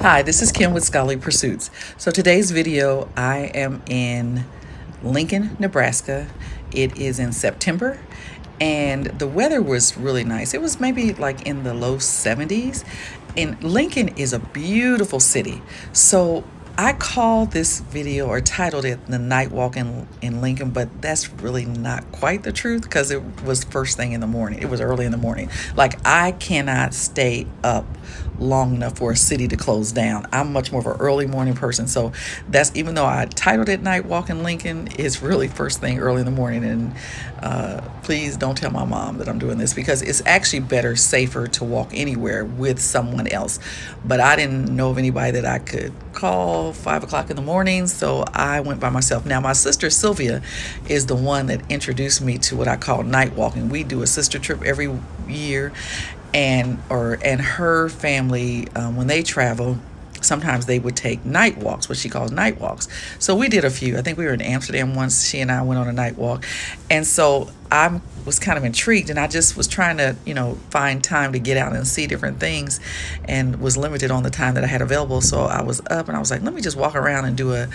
Hi, this is Kim with Scholarly Pursuits. So today's video, I am in Lincoln, Nebraska. It is in September and the weather was really nice. It was maybe like in the low 70s. And Lincoln is a beautiful city. So I called this video or titled it The Night Walk in Lincoln, but that's really not quite the truth because it was first thing in the morning. It was early in the morning. Like, I cannot stay up long enough for a city to close down. I'm much more of an early morning person. So that's, even though I titled it Night Walk in Lincoln, it's really first thing early in the morning. And please don't tell my mom that I'm doing this because it's actually better, safer to walk anywhere with someone else. But I didn't know of anybody that I could call 5 o'clock in the morning, so I went by myself. Now, my sister Sylvia is the one that introduced me to what I call night walking. We do a sister trip every year, and her family, when they travel, sometimes they would take night walks, what she calls night walks. So we did a few. I think we were in Amsterdam once. She and I went on a night walk. And so I was kind of intrigued, and I just was trying to, find time to get out and see different things, and was limited on the time that I had available. So I was up and I was like, let me just walk around and do a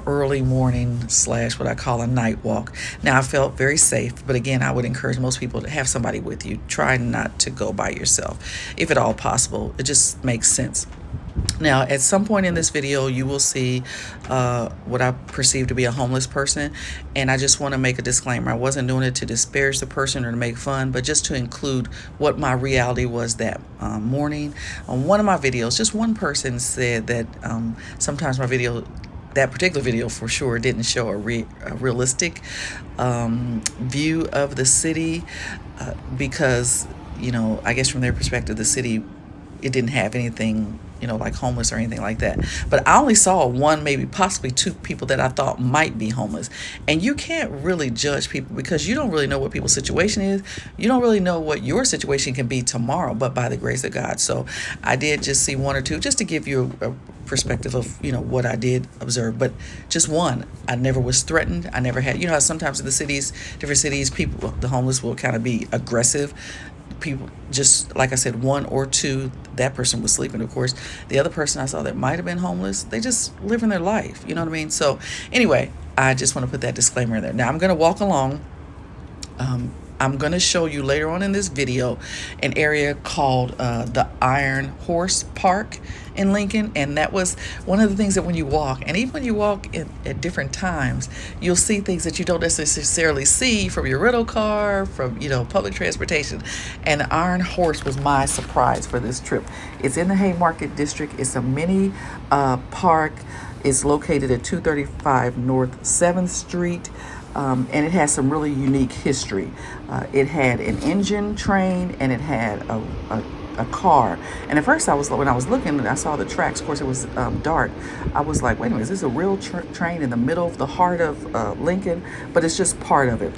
early morning slash what I call a night walk. Now, I felt very safe, but again, I would encourage most people to have somebody with you. Try not to go by yourself if at all possible. It just makes sense. Now, at some point in this video, you will see what I perceive to be a homeless person. And I just want to make a disclaimer. I wasn't doing it to disparage the person or to make fun, but just to include what my reality was that morning. On one of my videos, just one person said that sometimes my video, that particular video for sure, didn't show a realistic view of the city because, I guess from their perspective, the city, it didn't have anything, like homeless or anything like that. But I only saw one, maybe possibly two people that I thought might be homeless. And you can't really judge people because you don't really know what people's situation is. You don't really know what your situation can be tomorrow, but by the grace of God. So I did just see one or two, just to give you a perspective of, what I did observe. But just one, I never was threatened. I never had, how sometimes in the cities, different cities, people, the homeless will kind of be aggressive. People, just like I said, one or two, that person was sleeping, of course. The other person I saw that might have been homeless, they just living their life, you know what I mean? So anyway, I just want to put that disclaimer in there. Now I'm going to walk along. I'm going to show you later on in this video an area called the Iron Horse Park in Lincoln. And that was one of the things that when you walk, and even when you walk at different times, you'll see things that you don't necessarily see from your rental car, from, public transportation. And the Iron Horse was my surprise for this trip. It's in the Haymarket district. It's a mini park. It's located at 235 North 7th Street. And it has some really unique history. It had an engine train, and it had a car. And at first, when I was looking, I saw the tracks. Of course, it was dark. I was like, wait a minute, is this a real train in the middle of the heart of Lincoln? But it's just part of it.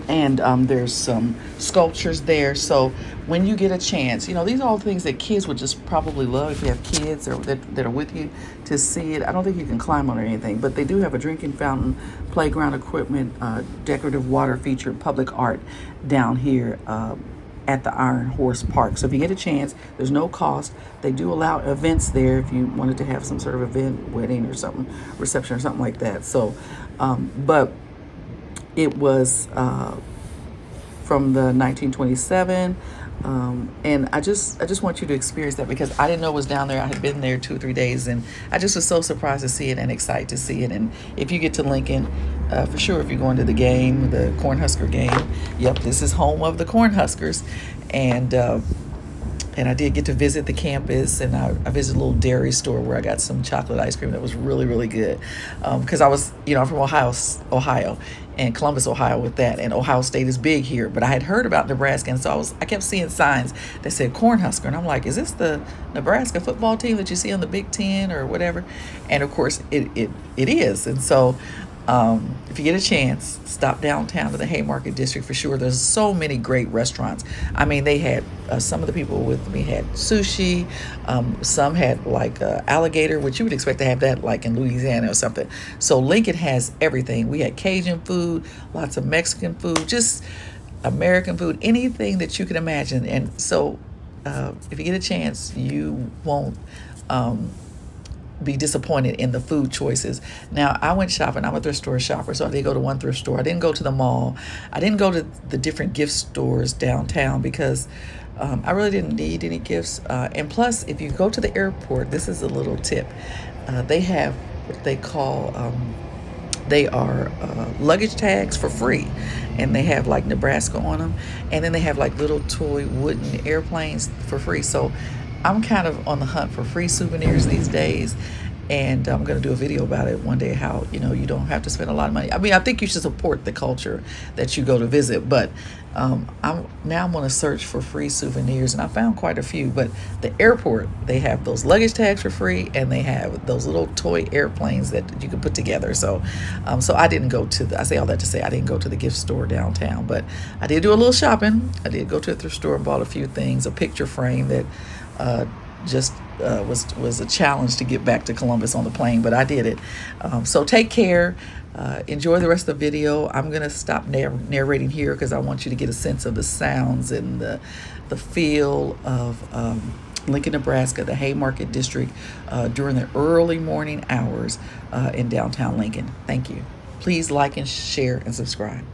And there's some sculptures there. So when you get a chance, these are all things that kids would just probably love if you have kids or that are with you to see it. I don't think you can climb on or anything, but they do have a drinking fountain, playground equipment, decorative water feature, public art down here at the Iron Horse Park. So if you get a chance, there's no cost. They do allow events there if you wanted to have some sort of event, wedding or something, reception or something like that. So, but it was from the 1927, and I just want you to experience that because I didn't know it was down there. I had been there 2 or 3 days, and I just was so surprised to see it and excited to see it. And if you get to Lincoln, for sure, if you're going to the game, the Cornhusker game, yep, this is home of the Cornhuskers, and I did get to visit the campus, and I visited a little dairy store where I got some chocolate ice cream that was really, really good. Because I was, I'm from Ohio, and Columbus, Ohio with that. And Ohio State is big here. But I had heard about Nebraska, and so I kept seeing signs that said Cornhusker. And I'm like, is this the Nebraska football team that you see on the Big Ten or whatever? And of course, it is. And so if you get a chance, stop downtown to the Haymarket district for sure. There's so many great restaurants. I mean, they had some of the people with me had sushi. Some had like alligator, which you would expect to have that like in Louisiana or something. So Lincoln has everything. We had Cajun food, lots of Mexican food, just American food, anything that you can imagine. And so if you get a chance, you won't be disappointed in the food choices. Now, I went shopping. I'm a thrift store shopper, so I did go to one thrift store. I didn't go to the mall. I didn't go to the different gift stores downtown because I really didn't need any gifts. And plus, if you go to the airport, this is a little tip. They have what they call they are luggage tags for free, and they have like Nebraska on them, and then they have like little toy wooden airplanes for free. So I'm kind of on the hunt for free souvenirs these days, and I'm going to do a video about it one day, how you don't have to spend a lot of money. I mean, I think you should support the culture that you go to visit, but I'm going to search for free souvenirs, and I found quite a few. But the airport, they have those luggage tags for free, and they have those little toy airplanes that you can put together. So I didn't go to I say all that to say I didn't go to the gift store downtown, but I did do a little shopping. I did go to a thrift store and bought a few things, a picture frame that just was a challenge to get back to Columbus on the plane, but I did it. So take care. Enjoy the rest of the video. I'm going to stop narrating here because I want you to get a sense of the sounds and the feel of Lincoln, Nebraska, the Haymarket district during the early morning hours in downtown Lincoln. Thank you. Please like and share and subscribe.